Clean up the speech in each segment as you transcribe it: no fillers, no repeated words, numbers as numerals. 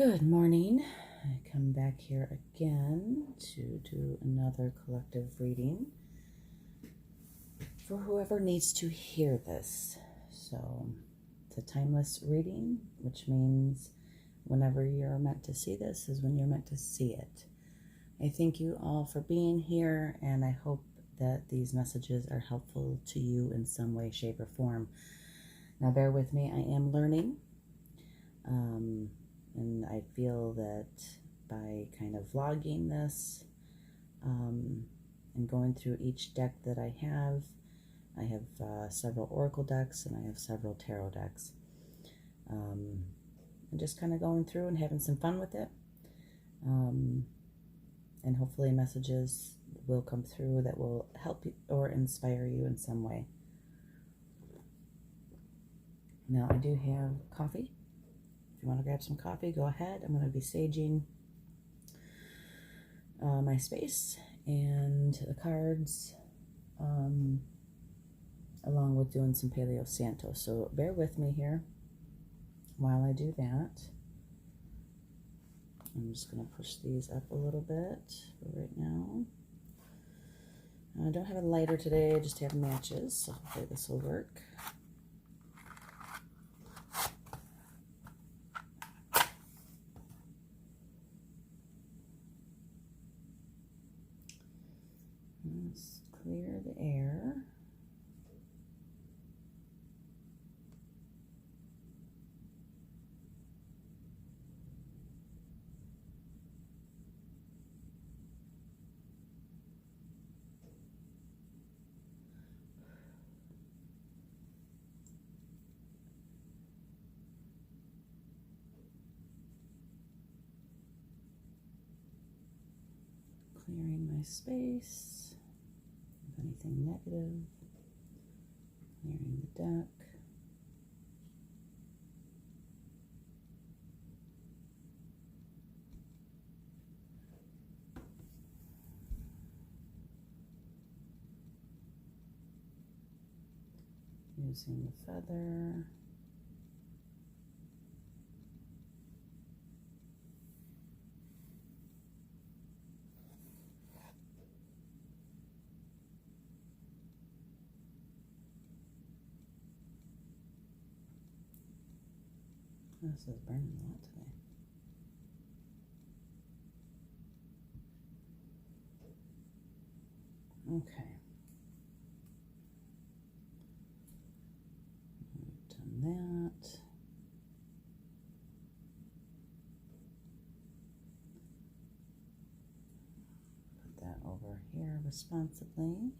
Good morning. I come back here again to do another collective reading for whoever needs to hear this. So it's a timeless reading, which means whenever you're meant to see this is when you're meant to see it. I thank you all for being here, and I hope that these messages are helpful to you in some way, shape, or form. Now bear with me, I am learning. And I feel that by kind of vlogging this and going through each deck that I have several Oracle decks and I have several Tarot decks. And just kind of going through and having some fun with it. And hopefully messages will come through that will help you or inspire you in some way. Now I do have coffee. If you want to grab some coffee, go ahead. I'm going to be saging my space and the cards, along with doing some Paleo Santo. So bear with me here while I do that. I'm just going to push these up a little bit for right now. I don't have a lighter today, I just have matches, so hopefully this will work. Let's clear the air. Clearing my space. Anything negative, clearing the deck. Using the feather. This is burning a lot today. Okay. We've done that. Put that over here responsibly.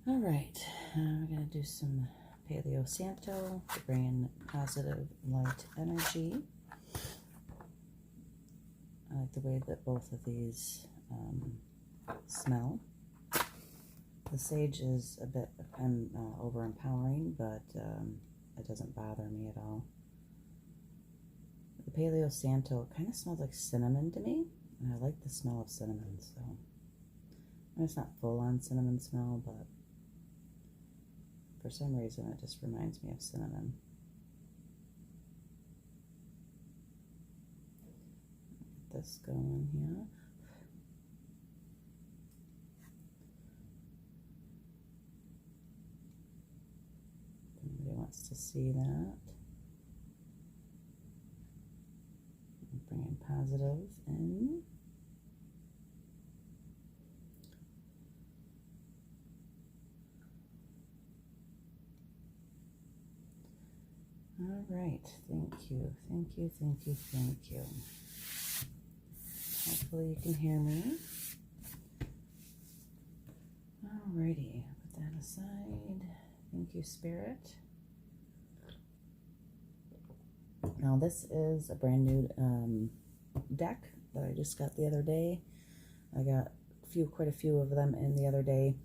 All right. We're going to do some Paleo Santo to bring in positive light energy. I like the way that both of these smell. The sage is a bit over empowering, but it doesn't bother me at all. The Paleo Santo kind of smells like cinnamon to me, and I like the smell of cinnamon, so it's not full on cinnamon smell, but for some reason, it just reminds me of cinnamon. Get this going here. Nobody wants to see that. Bring in positive in. All right, thank you, thank you, thank you, thank you. Hopefully you can hear me. Alrighty, put that aside. Thank you, Spirit. Now this is a brand new deck that I just got the other day. I got quite a few of them in the other day,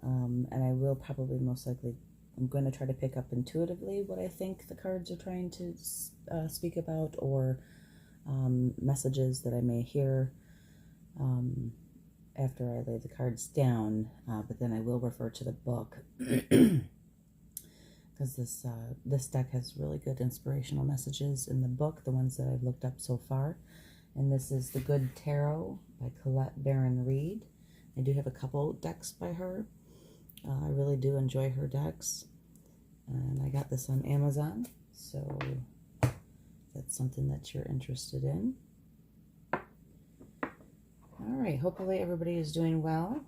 and I will probably most likely, I'm going to try to pick up intuitively what I think the cards are trying to speak about, or messages that I may hear after I lay the cards down, but then I will refer to the book because because this deck has really good inspirational messages in the book, the ones that I've looked up so far. And this is The Good Tarot by Colette Baron Reid. I do have a couple decks by her. I really do enjoy her decks. And I got this on Amazon, so if that's something that you're interested in. Alright, hopefully everybody is doing well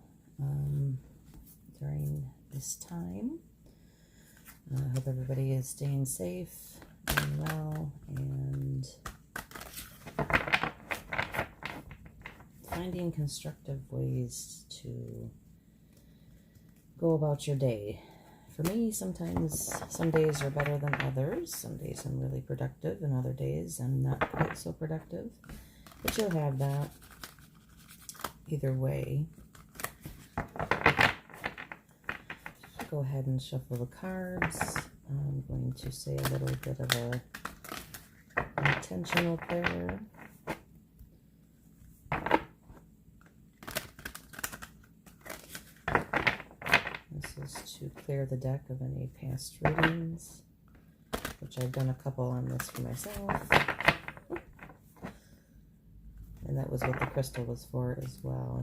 during this time. I hope everybody is staying safe, doing well, and finding constructive ways to go about your day. For me, sometimes some days are better than others. Some days I'm really productive, and other days I'm not quite so productive. But you'll have that either way. Go ahead and shuffle the cards. I'm going to say a little bit of a intentional prayer. This is to clear the deck of any past readings, which I've done a couple on this for myself. And that was what the crystal was for as well.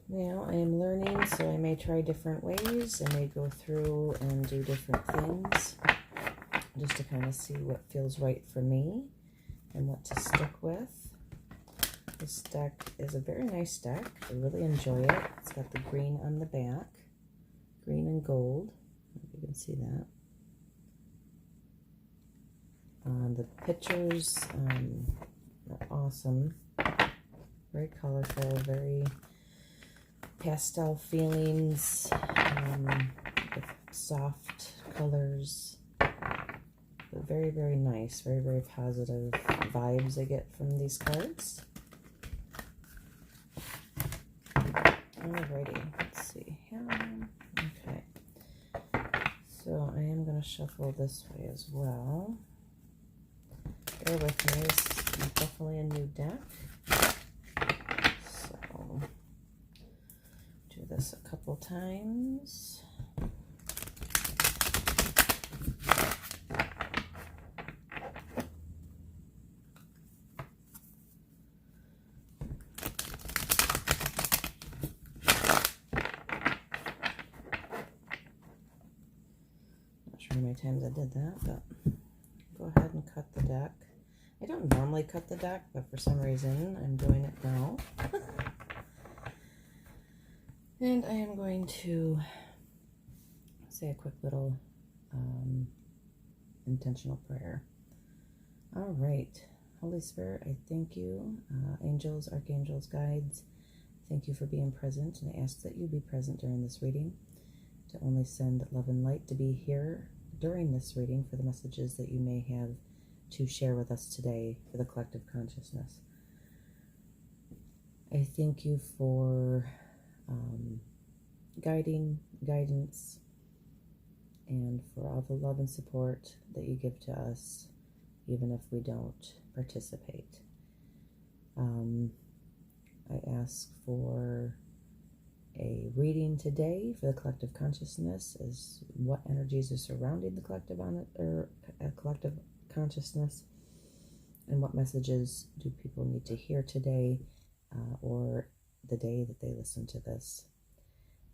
Now I am learning, so I may try different ways. I may go through and do different things just to kind of see what feels right for me and what to stick with. This deck is a very nice deck. I really enjoy it. It's got the green on the back, green and gold. If you can see that. The pictures are awesome. Very colorful, very pastel feelings, with soft colors, but very, very nice, very, very positive vibes I get from these cards. Alrighty, let's see here. Okay, so I am going to shuffle this way as well. Bear with me, this is definitely a new deck. This a couple times. Not sure how many times I did that, but go ahead and cut the deck. I don't normally cut the deck, but for some reason I'm doing it now. And I am going to say a quick little intentional prayer. All right. Holy Spirit, I thank you. Angels, archangels, guides, thank you for being present. And I ask that you be present during this reading, to only send love and light to be here during this reading for the messages that you may have to share with us today for the collective consciousness. I thank you for guidance, and for all the love and support that you give to us, even if we don't participate. I ask for a reading today for the collective consciousness, as what energies are surrounding the collective collective consciousness, and what messages do people need to hear today, or the day that they listen to this.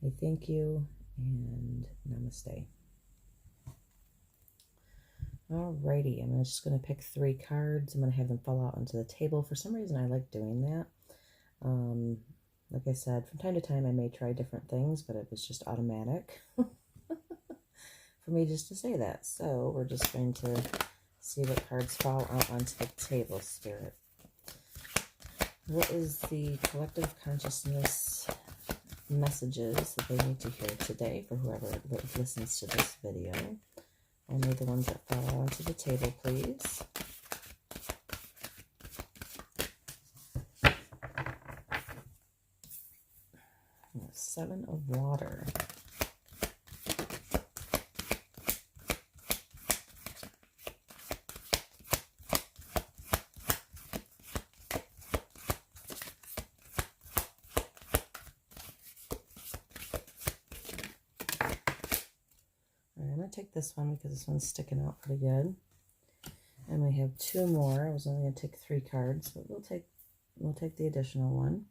I thank you, and namaste. Alrighty, I'm just going to pick 3 cards. I'm going to have them fall out onto the table. For some reason, I like doing that. Like I said, from time to time, I may try different things, but it was just automatic for me just to say that. So we're just going to see what cards fall out onto the table, Spirit. What is the collective consciousness messages that they need to hear today for whoever listens to this video? Only the ones that fall onto the table, please. And the 7 of Water. going to take this one because this one's sticking out pretty good. And we have 2 more. I was only going to take 3 cards, but we'll take the additional one.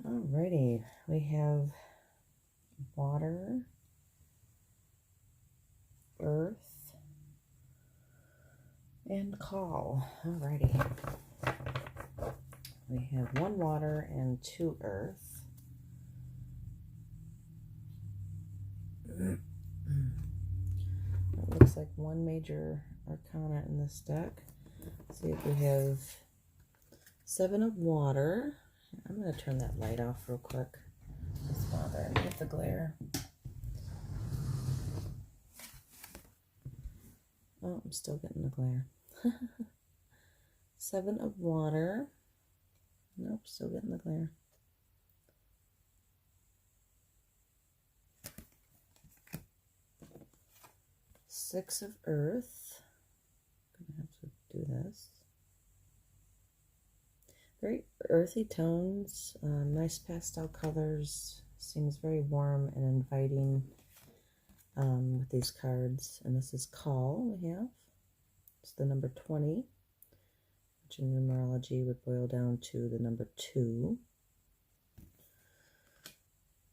Alrighty, we have water, earth, and call. Alrighty. We have 1 water and 2 earth. It looks like 1 major arcana in this deck. Let's see if we have 7 of water. I'm going to turn that light off real quick. It's bothering me with the glare. Oh, I'm still getting the glare. 7 of water. Nope, still getting the glare. Six of earth. I'm gonna have to do this. Very earthy tones, nice pastel colors. Seems very warm and inviting with these cards. And this is call we have. It's the number 20, which in numerology would boil down to the number 2.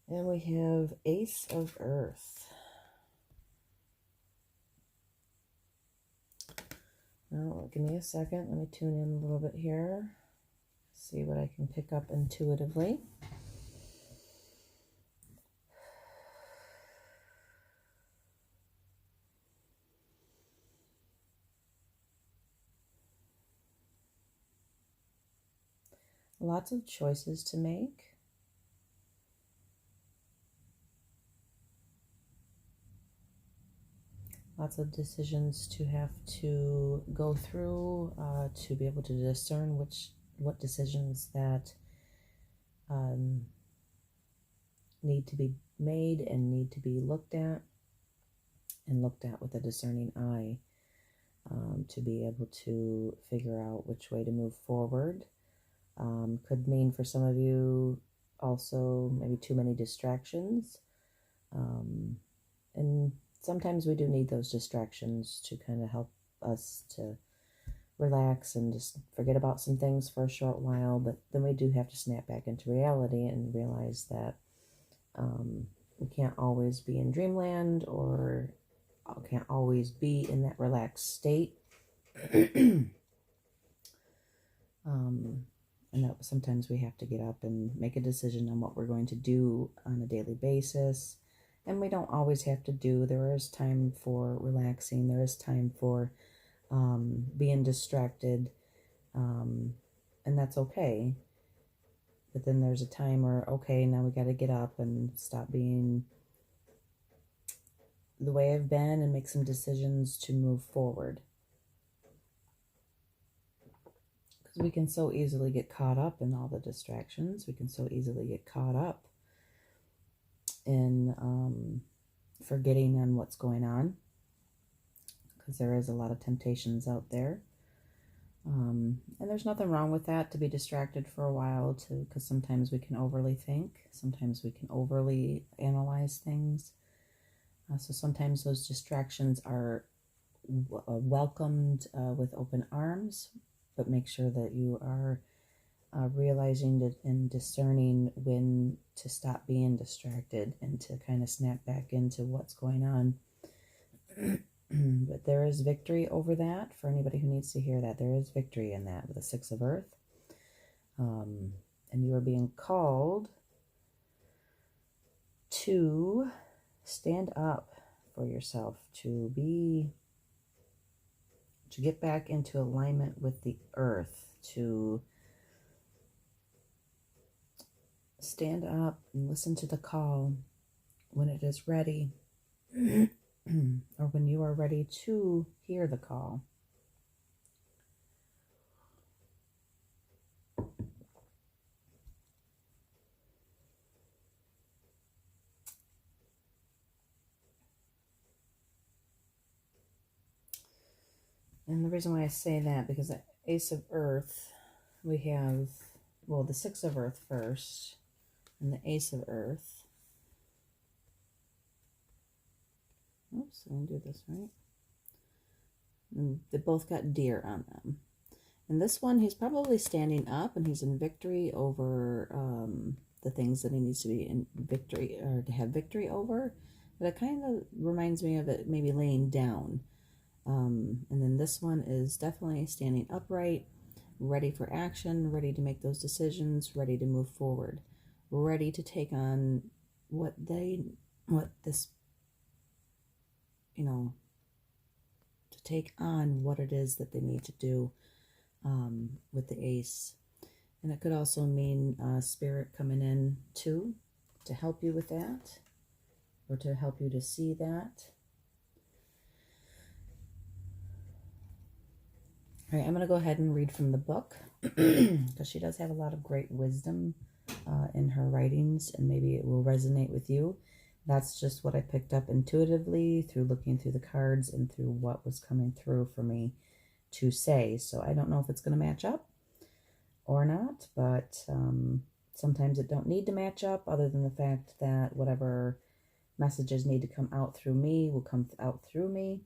And we have Ace of Earth. Now, give me a second. Let me tune in a little bit here. See what I can pick up intuitively. Lots of choices to make. Lots of decisions to have to go through to be able to discern what decisions that need to be made and need to be looked at, and looked at with a discerning eye to be able to figure out which way to move forward. Could mean for some of you also maybe too many distractions. And sometimes we do need those distractions to kind of help us to relax and just forget about some things for a short while, but then we do have to snap back into reality and realize that we can't always be in dreamland, or can't always be in that relaxed state. And that sometimes we have to get up and make a decision on what we're going to do on a daily basis. And we don't always have to do. There is time for relaxing. There is time for being distracted. And that's okay. But then there's a time where, okay, now we got to get up and stop being the way I've been and make some decisions to move forward. Because we can so easily get caught up in all the distractions. We can so easily get caught up in forgetting on what's going on, because there is a lot of temptations out there. And there's nothing wrong with that, to be distracted for a while, because sometimes we can overly think, sometimes we can overly analyze things. So sometimes those distractions are welcomed with open arms, but make sure that you are realizing and discerning when to stop being distracted and to kind of snap back into what's going on. But there is victory over that. For anybody who needs to hear that, there is victory in that with the 6 of Earth. And you are being called to stand up for yourself, to get back into alignment with the earth, to stand up and listen to the call when it is ready. Or when you are ready to hear the call. And the reason why I say that, because the Ace of Earth, we have well, the Six of Earth first, and the Ace of Earth. Oops, I didn't do this right. And they both got deer on them. And this one, he's probably standing up, and he's in victory over the things that he needs to be in victory, or to have victory over. But it kind of reminds me of it maybe laying down. And then this one is definitely standing upright, ready for action, ready to make those decisions, ready to move forward, ready to take on what this, to take on what it is that they need to do with the ace. And it could also mean spirit coming in too, to help you with that, or to help you to see that. All right, I'm going to go ahead and read from the book, because she does have a lot of great wisdom in her writings, and maybe it will resonate with you. That's just what I picked up intuitively through looking through the cards and through what was coming through for me to say. So I don't know if it's going to match up or not, but sometimes it don't need to match up, other than the fact that whatever messages need to come out through me will come out through me.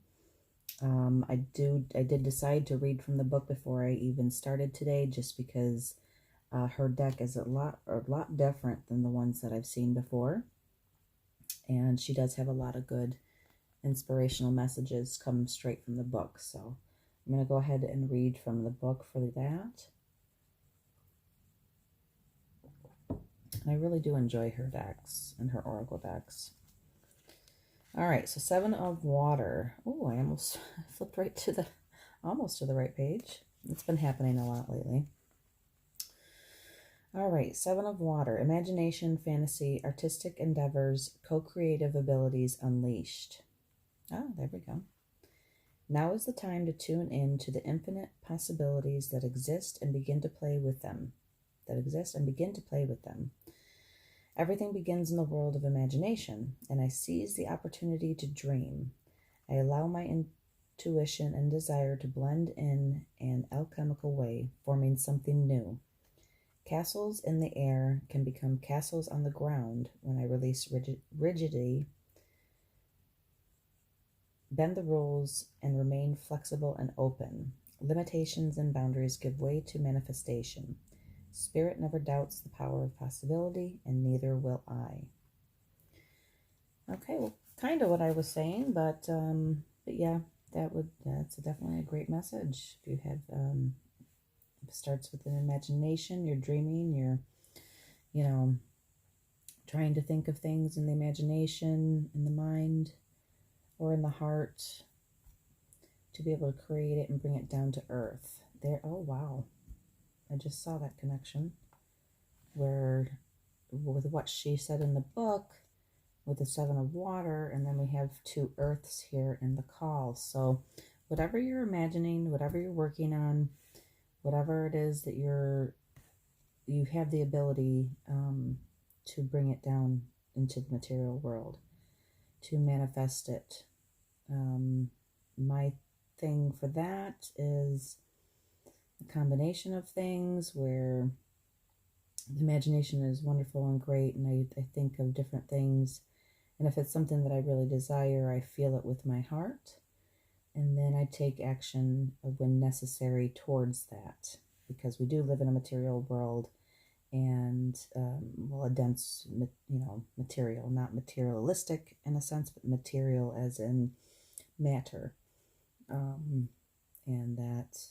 I did decide to read from the book before I even started today, just because her deck is a lot different than the ones that I've seen before, and she does have a lot of good inspirational messages come straight from the book. So I'm going to go ahead and read from the book for that. And I really do enjoy her decks and her oracle decks. All right, so Seven of Water. Oh, I almost flipped right to almost to the right page. It's been happening a lot lately. All right, Seven of Water. Imagination, fantasy, artistic endeavors, co-creative abilities unleashed. Oh, there we go. Now is the time to tune in to the infinite possibilities that exist and begin to play with them. Everything begins in the world of imagination, and I seize the opportunity to dream. I allow my intuition and desire to blend in an alchemical way, forming something new. Castles in the air can become castles on the ground when I release rigidity, bend the rules, and remain flexible and open. Limitations and boundaries give way to manifestation. Spirit never doubts the power of possibility, and neither will I. Okay, well, kind of what I was saying, but yeah, that's definitely a great message. If you have, it starts with an imagination, you're dreaming, you're, trying to think of things in the imagination, in the mind, or in the heart, to be able to create it and bring it down to earth. There, oh wow. I just saw that connection where with what she said in the book with the Seven of Water, and then we have two earths here in the call. So whatever you're imagining, whatever you're working on, whatever it is that you have the ability to bring it down into the material world, to manifest it. My thing for that is a combination of things where the imagination is wonderful and great, and I think of different things, and if it's something that I really desire, I feel it with my heart, and then I take action when necessary towards that, because we do live in a material world, and a dense, material, not materialistic in a sense, but material as in matter, and that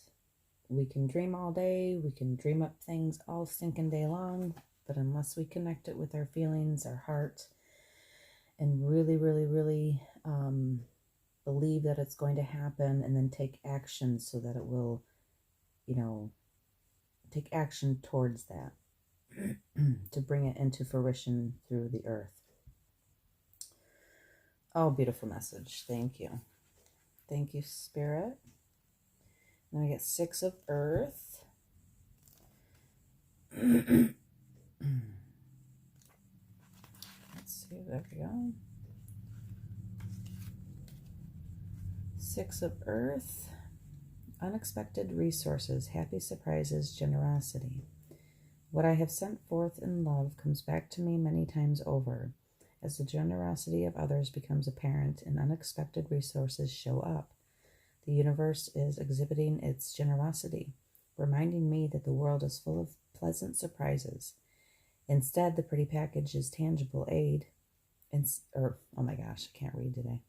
we can dream all day, we can dream up things all stinking day long, but unless we connect it with our feelings, our heart, and really, really, really believe that it's going to happen, and then take action so that it will, take action towards that, to bring it into fruition through the earth. Oh, beautiful message. Thank you. Thank you, Spirit. Then I get Six of Earth. Let's see, there we go. Six of Earth. Unexpected resources, happy surprises, generosity. What I have sent forth in love comes back to me many times over, as the generosity of others becomes apparent and unexpected resources show up. The universe is exhibiting its generosity, reminding me that the world is full of pleasant surprises. Instead, the pretty package is tangible aid. Oh my gosh, I can't read today.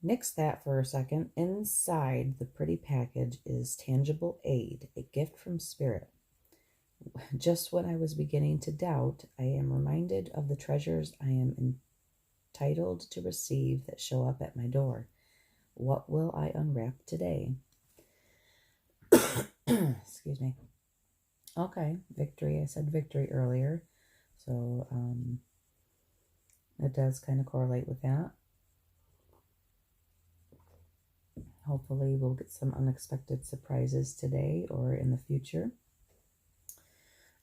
Nix that for a second. Inside the pretty package is tangible aid, a gift from spirit. Just when I was beginning to doubt, I am reminded of the treasures I am entitled to receive that show up at my door. What will I unwrap today? Excuse me. Okay, victory. I said victory earlier, so it does kind of correlate with that. Hopefully we'll get some unexpected surprises today or in the future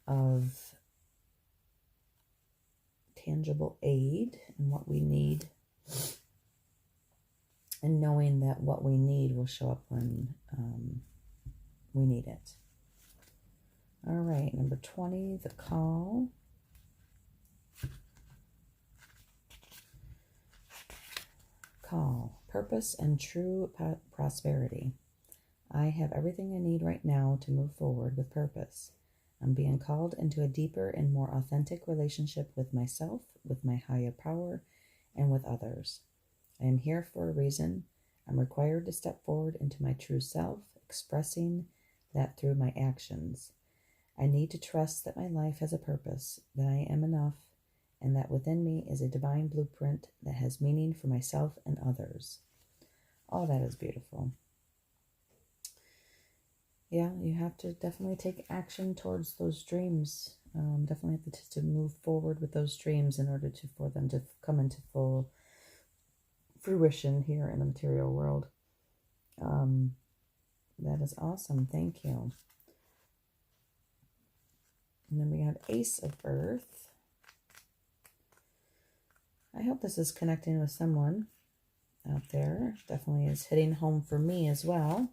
of tangible aid and what we need, and knowing that what we need will show up when we need it. All right, number 20, the call. Call, purpose and true prosperity. I have everything I need right now to move forward with purpose. I'm being called into a deeper and more authentic relationship with myself, with my higher power, and with others. I am here for a reason. I'm required to step forward into my true self, expressing that through my actions. I need to trust that my life has a purpose, that I am enough, and that within me is a divine blueprint that has meaning for myself and others. Oh, that is beautiful. Yeah, you have to definitely take action towards those dreams. Definitely have to move forward with those dreams in order for them to come into full fruition here in the material world. That is awesome. Thank you. And then we have Ace of Earth. I hope this is connecting with someone out there. Definitely is hitting home for me as well.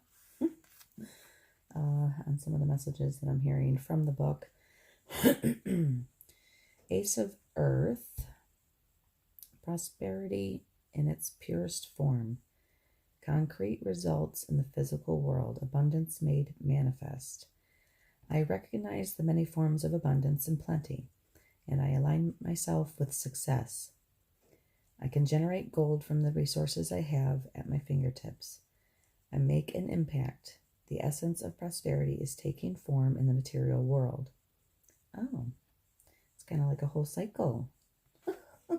On some of the messages that I'm hearing from the book. Ace of Earth. Prosperity in its purest form. Concrete results in the physical world. Abundance made manifest. I recognize the many forms of abundance and plenty, and I align myself with success. I can generate gold from the resources I have at my fingertips. I make an impact. The essence of prosperity is taking form in the material world. Oh, it's kind of like a whole cycle. All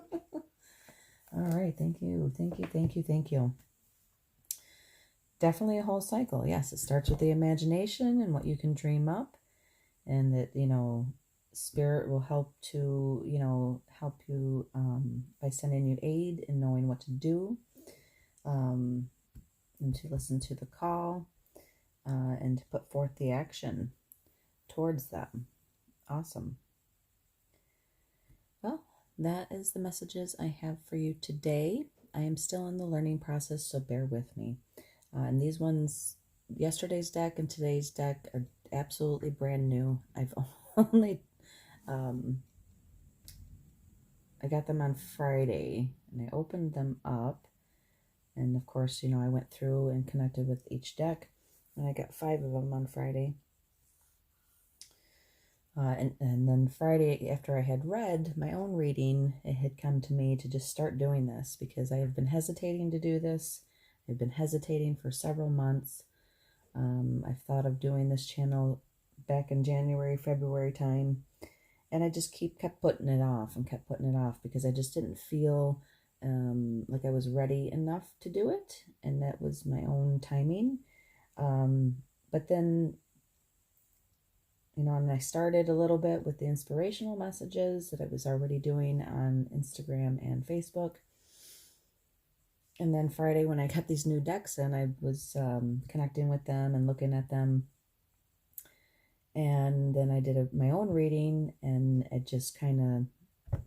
right, thank you, thank you, thank you, thank you. Definitely a whole cycle. Yes, it starts with the imagination and what you can dream up, and that, Spirit will help to, help you by sending you aid and knowing what to do, and to listen to the call, and to put forth the action towards them. Awesome. Well, that is the messages I have for you today. I am still in the learning process, so bear with me. And these ones, yesterday's deck and today's deck, are absolutely brand new. I've only, I got them on Friday, and I opened them up. And of course, I went through and connected with each deck, and I got 5 of them on Friday. And then Friday, after I had read my own reading, it had come to me to just start doing this, because I have been hesitating to do this. I've been hesitating for several months. I've thought of doing this channel back in January, February time, and I just kept putting it off because I just didn't feel like I was ready enough to do it, and that was my own timing. But then, and I started a little bit with the inspirational messages that I was already doing on Instagram and Facebook. And then Friday, when I got these new decks in, I was connecting with them and looking at them. And then I did my own reading, and it just kind of,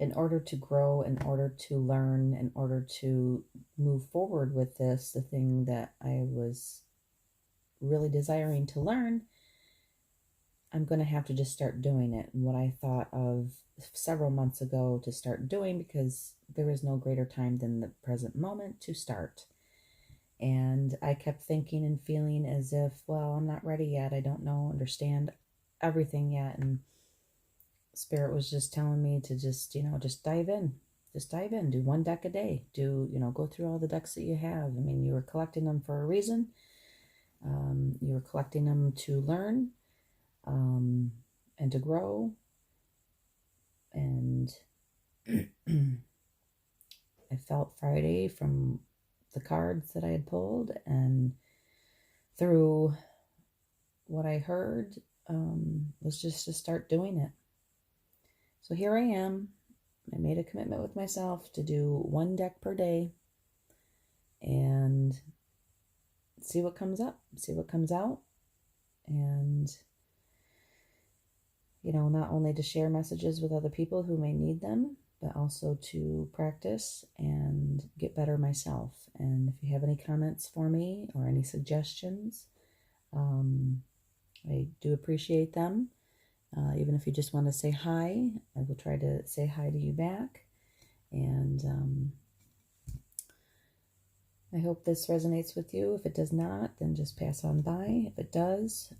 in order to grow, in order to learn, in order to move forward with this, the thing that I was really desiring to learn, I'm going to have to just start doing it. And what I thought of several months ago to start doing, because there is no greater time than the present moment to start. And I kept thinking and feeling as if, well, I'm not ready yet. I don't know, understand everything yet. And Spirit was just telling me to just, just dive in. Just dive in. Do one deck a day. Go through all the decks that you have. I mean, you were collecting them for a reason. You were collecting them to learn and to grow. And I felt Friday from the cards that I had pulled and through what I heard was just to start doing it. So here I am. I made a commitment with myself to do one deck per day and see what comes up, see what comes out. And, not only to share messages with other people who may need them, but also to practice and get better myself. And if you have any comments for me or any suggestions, I do appreciate them. Even if you just want to say hi, I will try to say hi to you back. And I hope this resonates with you. If it does not, then just pass on by. If it does,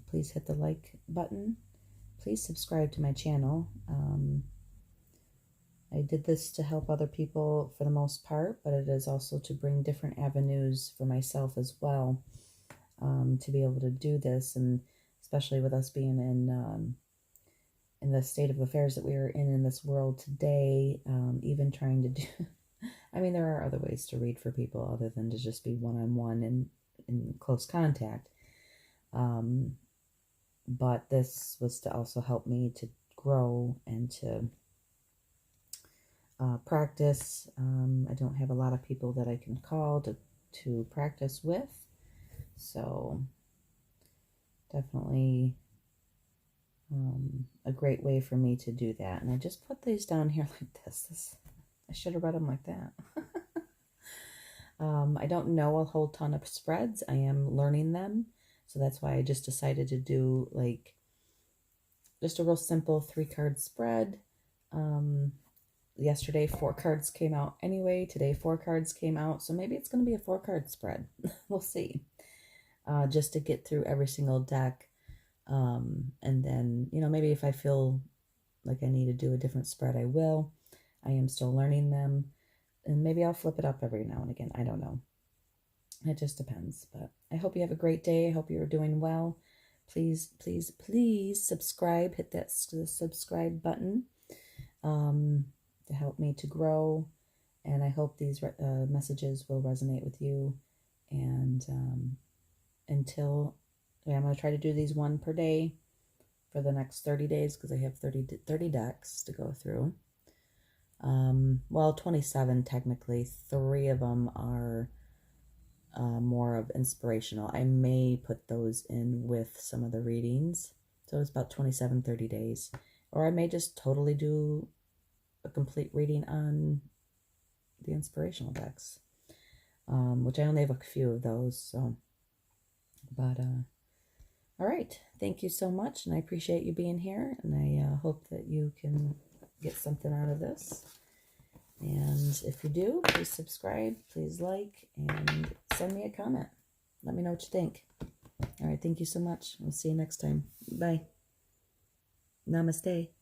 please hit the like button. Please subscribe to my channel. I did this to help other people for the most part, but it is also to bring different avenues for myself as well, to be able to do this. And especially with us being in the state of affairs that we are in this world today, even trying to do, I mean, there are other ways to read for people other than to just be one-on-one and in close contact. But this was to also help me to grow and to practice. I don't have a lot of people that I can call to practice with. So definitely a great way for me to do that. And I just put these down here like this. I should have read them like that. I don't know a whole ton of spreads. I am learning them. So that's why I just decided to do just a real simple 3-card spread. Yesterday 4 cards came out anyway. Today 4 cards came out. So maybe it's going to be a 4-card spread. We'll see. Just to get through every single deck. And then, maybe if I feel like I need to do a different spread, I will. I am still learning them. And maybe I'll flip it up every now and again. I don't know. It just depends. But I hope you have a great day. I hope you are doing well. Please, please, please subscribe. Hit that subscribe button to help me to grow. And I hope these messages will resonate with you. And I'm going to try to do these one per day for the next 30 days because I have 30 decks to go through. 27 technically. 3 of them are more of inspirational. I may put those in with some of the readings. So it's about 30 days. Or I may just totally do a complete reading on the inspirational decks, which I only have a few of those. So, but all right. Thank you so much, and I appreciate you being here, and I hope that you can get something out of this. And if you do, please subscribe, please like, and send me a comment. Let me know what you think. All right. Thank you so much. We'll see you next time. Bye. Namaste.